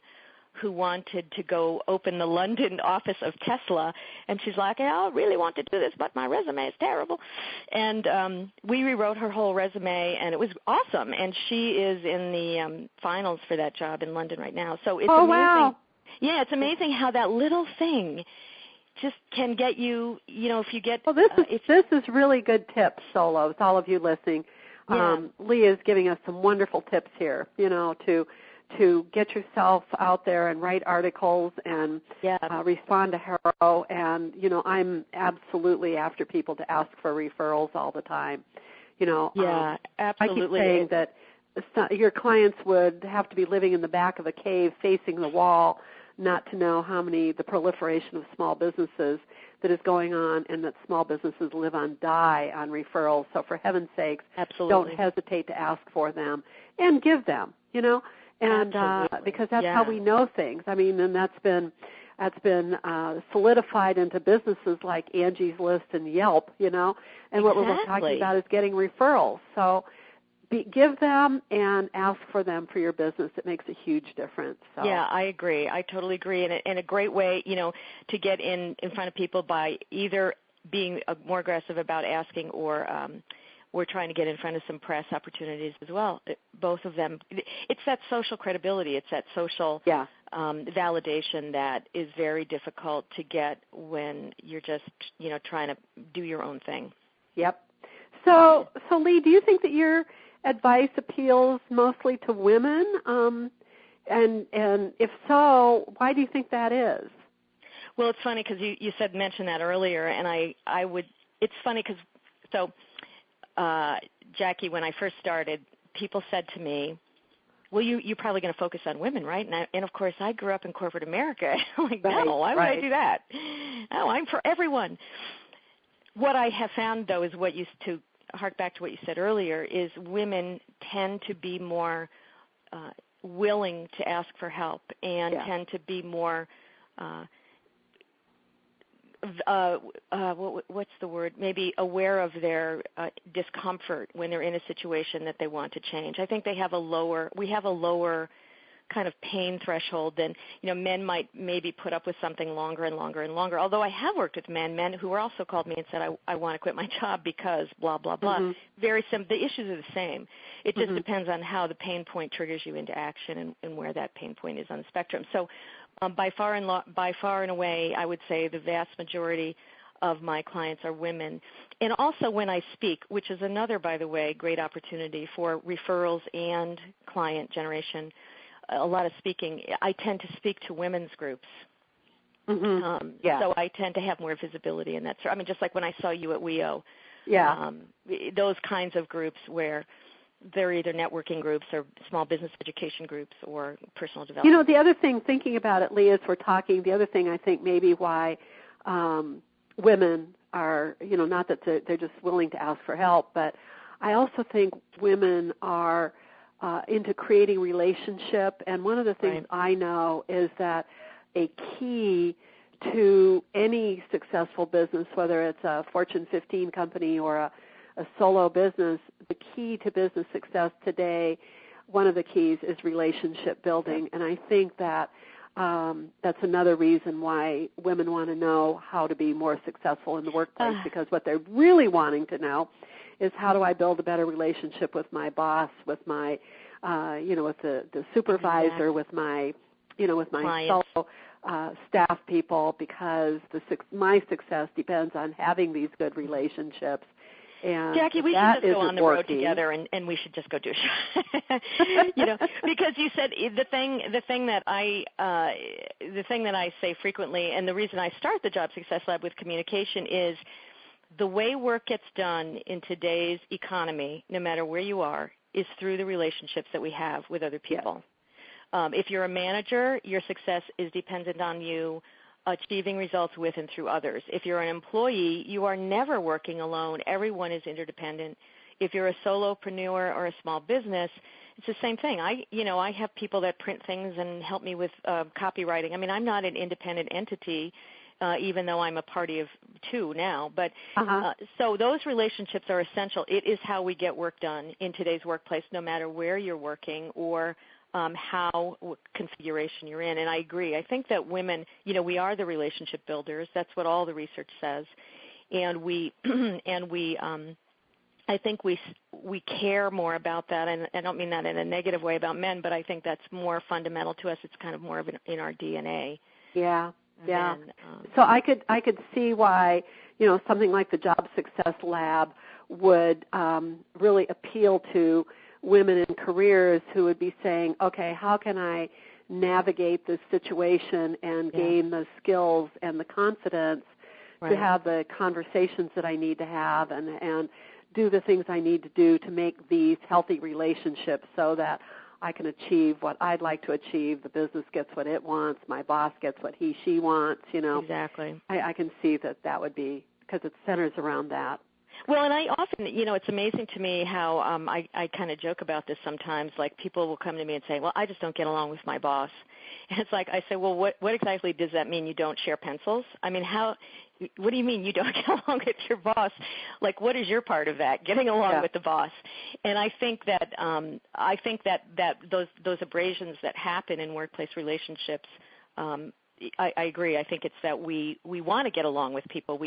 who wanted to go open the London office of Tesla, and she's like, I really want to do this, but my resume is terrible. And we rewrote her whole resume, and it was awesome. And she is in the finals for that job in London right now. So it's amazing. Wow. Yeah, it's amazing how that little thing just can get you, if you get... Well, this is really good tips, solos, all of you listening. Yeah. Lea is giving us some wonderful tips here, to get yourself out there and write articles and respond to HARO. And, I'm absolutely after people to ask for referrals all the time. Yeah, absolutely. I keep saying that your clients would have to be living in the back of a cave facing the wall not to know the proliferation of small businesses that is going on, and that small businesses live and die on referrals. So for heaven's sakes, don't hesitate to ask for them and give them, and because that's how we know things. I mean, and that's been solidified into businesses like Angie's List and Yelp, and what we're talking about is getting referrals. So give them and ask for them for your business. It makes a huge difference. So. Yeah, I agree. I totally agree. And a great way, to get in front of people by either being more aggressive about asking, or we're trying to get in front of some press opportunities as well. Both of them. It's that social credibility. It's that social validation that is very difficult to get when you're just, trying to do your own thing. Yep. So Lea, do you think that your advice appeals mostly to women? And if so, why do you think that is? Well, it's funny because you mentioned that earlier, and I would. It's funny because Jackie, when I first started, people said to me, well, you're probably going to focus on women, right? And of course, I grew up in corporate America. I'm like, no, why would I do that? No, I'm for everyone. What I have found, though, is to hark back to what you said earlier, is women tend to be more willing to ask for help and tend to be more what's the word? Maybe aware of their discomfort when they're in a situation that they want to change. I think we have a lower kind of pain threshold, then, men might maybe put up with something longer and longer and longer. Although I have worked with men who also called me and said, I want to quit my job because blah, blah, blah. Mm-hmm. Very simple. The issues are the same. It just Mm-hmm. depends on how the pain point triggers you into action and where that pain point is on the spectrum. So by far and away, I would say the vast majority of my clients are women. And also when I speak, which is another, by the way, great opportunity for referrals and client generation, a lot of speaking, I tend to speak to women's groups. Mm-hmm. So I tend to have more visibility in that. I mean, just like when I saw you at WEO, those kinds of groups where they're either networking groups or small business education groups or personal development. The other thing, thinking about it, Lea, as we're talking, the other thing I think maybe why women are, not that they're just willing to ask for help, but I also think women are into creating relationship. And one of the things I know is that a key to any successful business, whether it's a Fortune 15 company or a solo business, the key to business success today, one of the keys is relationship building. And I think that that's another reason why women want to know how to be more successful in the workplace, because what they're really wanting to know is how do I build a better relationship with my boss, with my, with the supervisor, with my, with my clients. fellow staff people, because my success depends on having these good relationships. And Jackie, we should just go on the road together, and we should just go do a show. Because you said the thing that I say frequently, and the reason I start the Job Success Lab with communication is the way work gets done in today's economy, no matter where you are, is through the relationships that we have with other people. Yes. If you're a manager, your success is dependent on you achieving results with and through others. If you're an employee, you are never working alone. Everyone is interdependent. If you're a solopreneur or a small business, it's the same thing. I have people that print things and help me with copywriting. I mean, I'm not an independent entity, even though I'm a party of two now. But so those relationships are essential. It is how we get work done in today's workplace, no matter where you're working or what configuration you're in. And I agree. I think that women, we are the relationship builders. That's what all the research says. And I think we care more about that. And I don't mean that in a negative way about men, but I think that's more fundamental to us. It's kind of more of in our DNA. Yeah. Yeah. So I could see why, something like the Job Success Lab would really appeal to women in careers who would be saying, okay, how can I navigate this situation and gain the skills and the confidence to have the conversations that I need to have and do the things I need to do to make these healthy relationships so that I can achieve what I'd like to achieve. The business gets what it wants. My boss gets what she wants, Exactly. I can see that would be, because it centers around that. Well, and I often, it's amazing to me how I kind of joke about this sometimes. Like people will come to me and say, well, I just don't get along with my boss. And it's like I say, well, what exactly does that mean? You don't share pencils? I mean, what do you mean you don't get along with your boss? Like, what is your part of that, getting along with the boss? And I think that those abrasions that happen in workplace relationships, I agree. I think it's that we want to get along with people.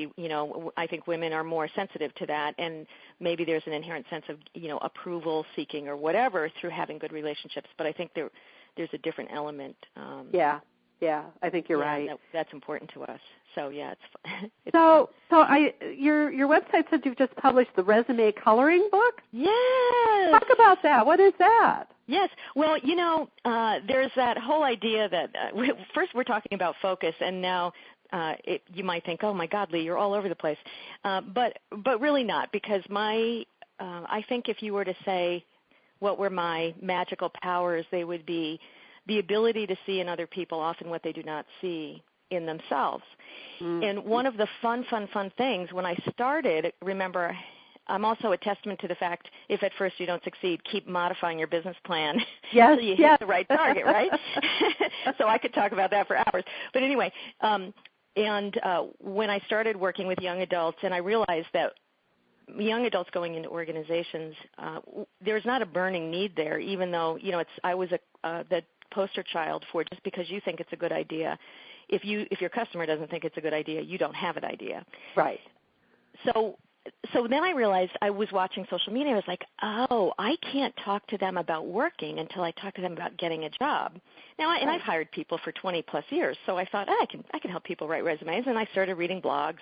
I think women are more sensitive to that, and maybe there's an inherent sense of, approval seeking or whatever through having good relationships. But I think there's a different element. Yeah, I think you're right. That's important to us. So yeah, it's so your website said you've just published the resume coloring book. Yes. Talk about that. What is that? Yes. Well, there's that whole idea that first we're talking about focus, and now you might think, oh my God, Lee, you're all over the place, but really not, because I think if you were to say what were my magical powers, they would be the ability to see in other people often what they do not see in themselves. And one of the fun things when I started, remember, I'm also a testament to the fact if at first you don't succeed, keep modifying your business plan until you hit the right target, right? So I could talk about that for hours. But anyway, when I started working with young adults, and I realized that young adults going into organizations, there's not a burning need there, even though, I was the poster child for just because you think it's a good idea. If your customer doesn't think it's a good idea, you don't have an idea. Right. So then I realized I was watching social media. I was like, oh, I can't talk to them about working until I talk to them about getting a job. Now, and I've hired people for 20 plus years, so I thought, I can help people write resumes. And I started reading blogs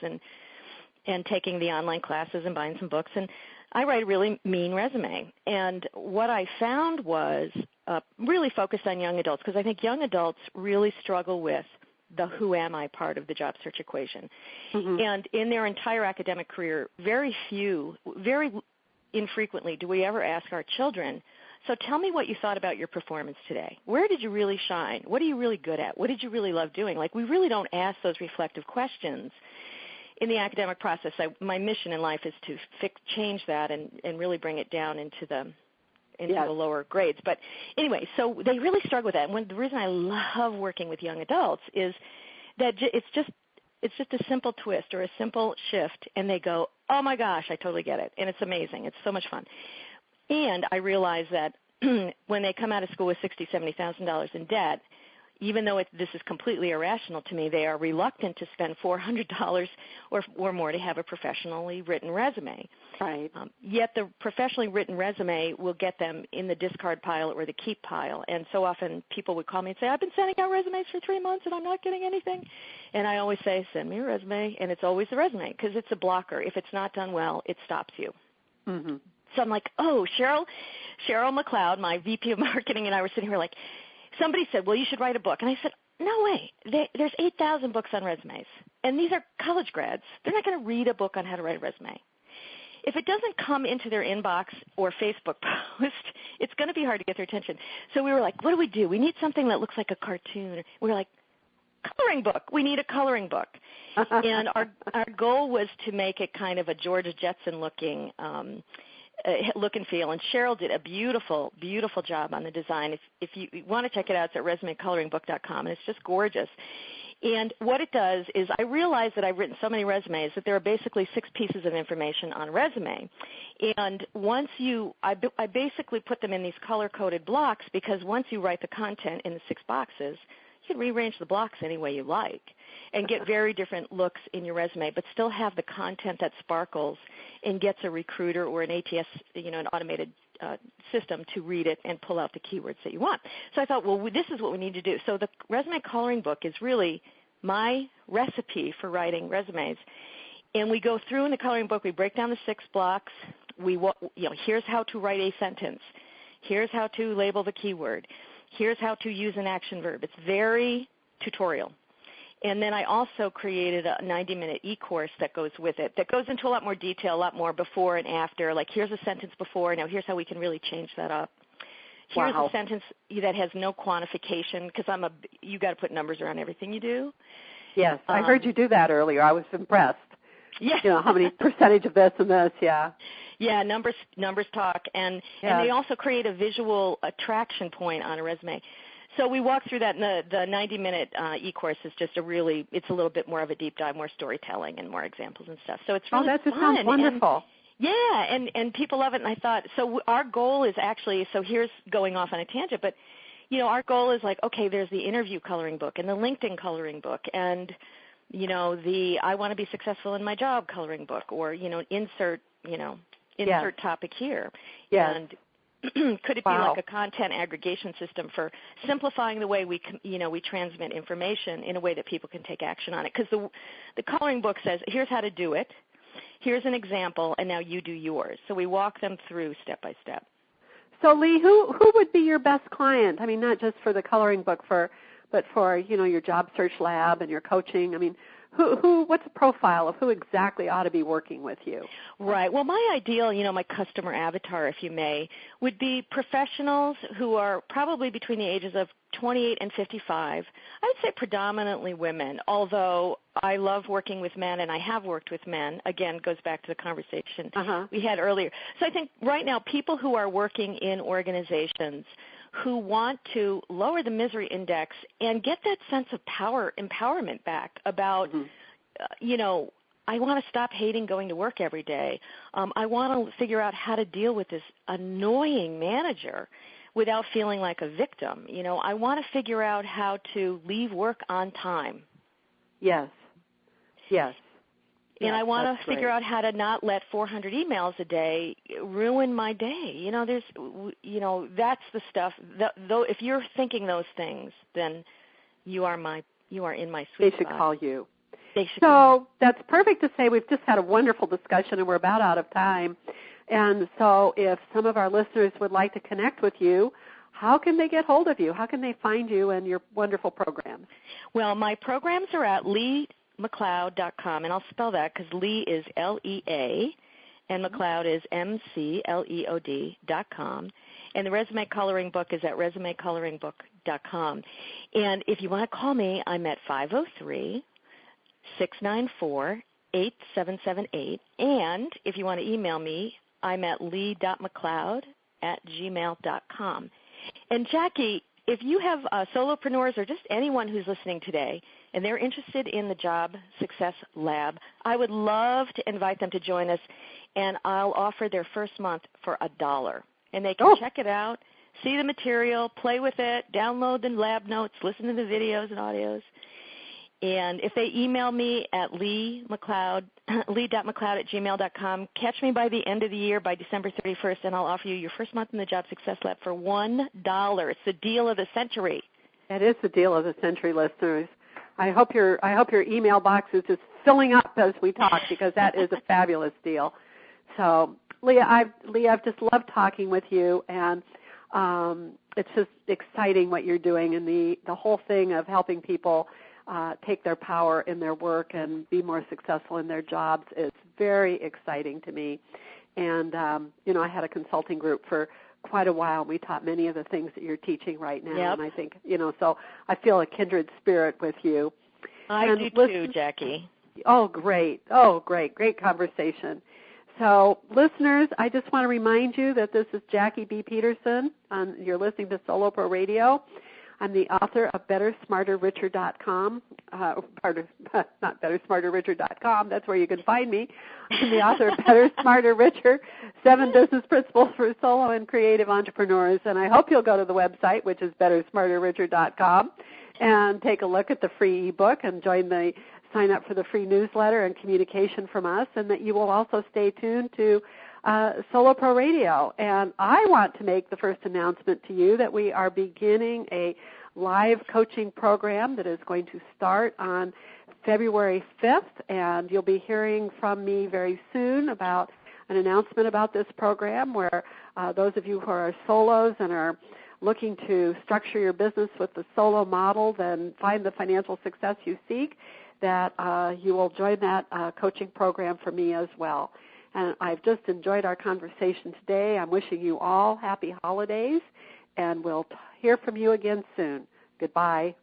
and taking the online classes and buying some books. And I write a really mean resume. And what I found was really focused on young adults, because I think young adults really struggle with the who am I part of the job search equation. Mm-hmm. And in their entire academic career, very infrequently do we ever ask our children, so tell me what you thought about your performance today. Where did you really shine? What are you really good at? What did you really love doing? Like, we really don't ask those reflective questions in the academic process. My mission in life is to change that and really bring it down into the lower grades. But anyway, so they really struggle with that. And the reason I love working with young adults is that it's just a simple twist or a simple shift, and they go, oh my gosh, I totally get it. And it's amazing. It's so much fun. And I realize that when they come out of school with $60,000, $70,000 in debt, even though this is completely irrational to me, they are reluctant to spend $400 or more to have a professionally written resume. Right. Yet the professionally written resume will get them in the discard pile or the keep pile. And so often people would call me and say, I've been sending out resumes for 3 months and I'm not getting anything. And I always say, send me a resume. And it's always the resume because it's a blocker. If it's not done well, it stops you. Mm-hmm. So I'm like, oh, Cheryl McLeod, my VP of marketing, and I were sitting here like, somebody said, well, you should write a book. And I said, no way. There's 8,000 books on resumes, and these are college grads. They're not going to read a book on how to write a resume. If it doesn't come into their inbox or Facebook post, it's going to be hard to get their attention. So we were like, what do? We need something that looks like a cartoon. We were like, coloring book. We need a coloring book. And our goal was to make it kind of a Georgia Jetson looking look and feel, and Cheryl did a beautiful, beautiful job on the design. If you want to check it out, it's at resumecoloringbook.com, and it's just gorgeous. And what it does is I realized that I've written so many resumes that there are basically 6 pieces of information on a resume. And once I basically put them in these color-coded blocks, because once you write the content in the 6 boxes, you can rearrange the blocks any way you like and get very different looks in your resume, but still have the content that sparkles and gets a recruiter or an ATS, an automated system to read it and pull out the keywords that you want. So I thought, well, this is what we need to do. So the resume coloring book is really my recipe for writing resumes. And we go through in the coloring book, we break down the 6 blocks. Here's how to write a sentence. Here's how to label the keyword. Here's how to use an action verb. It's very tutorial. And then I also created a 90-minute e-course that goes with it, that goes into a lot more detail, a lot more before and after. Like, here's a sentence before. Now here's how we can really change that up. Here's a sentence that has no quantification, because you got to put numbers around everything you do. Yes, I heard you do that earlier. I was impressed. Yeah. How many percentage of this and this, yeah. Yeah, numbers talk. And they also create a visual attraction point on a resume. So we walk through that, and the 90-minute e-course is just it's a little bit more of a deep dive, more storytelling and more examples and stuff. So it's really that just fun. Sounds wonderful. And people love it. And I thought, so our goal is actually, so here's going off on a tangent, but, our goal is like, okay, there's the interview coloring book and the LinkedIn coloring book and, the I want to be successful in my job coloring book, or, insert topic here. Yes. And could it be like a content aggregation system for simplifying the way we transmit information in a way that people can take action on it? Because the coloring book says, here's how to do it, here's an example, and now you do yours. So we walk them through step by step. So, Lee, who would be your best client? I mean, not just for the coloring book, but for your job search lab and your coaching. I mean, what's the profile of who exactly ought to be working with you? Right. Well, my ideal, my customer avatar, if you may, would be professionals who are probably between the ages of 28 and 55. I would say predominantly women, although I love working with men, and I have worked with men. Again, goes back to the conversation we had earlier. So I think right now people who are working in organizations who want to lower the misery index and get that sense of empowerment back about, I want to stop hating going to work every day. I want to figure out how to deal with this annoying manager without feeling like a victim. You know, I want to figure out how to leave work on time. Yes. Yes. And yes, I want to figure great. out how to not let 400 emails a day ruin my day. You know, that's the stuff. Though, if you're thinking those things, then you are in my sweet spot. They should call you. So that's perfect to say we've just had a wonderful discussion and we're about out of time. And so if some of our listeners would like to connect with you, how can they get hold of you? How can they find you and your wonderful programs? Well, my programs are at LeaMcLeod.com, and I'll spell that because Lee is L-E-A, and McLeod is M-C-L-E-O-D.com. And the resume coloring book is at resumecoloringbook.com. And if you want to call me, I'm at 503-694-8778. And if you want to email me, I'm at lee.mcleod@gmail.com. And Jackie, if you have solopreneurs or just anyone who's listening today and they're interested in the Job Success Lab, I would love to invite them to join us, and I'll offer their first month for $1. And they can check it out, see the material, play with it, download the lab notes, listen to the videos and audios. And if they email me at lee.mcleod@gmail.com, catch me by the end of the year, by December 31st, and I'll offer you your first month in the Job Success Lab for $1. It's the deal of the century. That is the deal of the century, listeners. I hope your email box is just filling up as we talk, because that is a fabulous deal. So, Lea, I've just loved talking with you, and it's just exciting what you're doing, and the whole thing of helping people take their power in their work and be more successful in their jobs is very exciting to me. And, I had a consulting group for quite a while. We taught many of the things that you're teaching right now. Yep. And I think, so I feel a kindred spirit with you. I do too, Jackie. Oh, great. Oh, great. Great conversation. So, listeners, I just want to remind you that this is Jackie B. Peterson. You're listening to Solo Pro Radio. I'm the author of BetterSmarterRicher.com. Not BetterSmarterRicher.com. That's where you can find me. I'm the author of Better, Smarter, Richer, 7 Business Principles for Solo and Creative Entrepreneurs. And I hope you'll go to the website, which is BetterSmarterRicher.com, and take a look at the free ebook and sign up for the free newsletter and communication from us, and that you will also stay tuned to Solo Pro Radio. And I want to make the first announcement to you that we are beginning a live coaching program that is going to start on February 5th, and you'll be hearing from me very soon about an announcement about this program where those of you who are solos and are looking to structure your business with the solo model and find the financial success you seek, that you will join that coaching program for me as well. And I've just enjoyed our conversation today. I'm wishing you all happy holidays, and we'll hear from you again soon. Goodbye.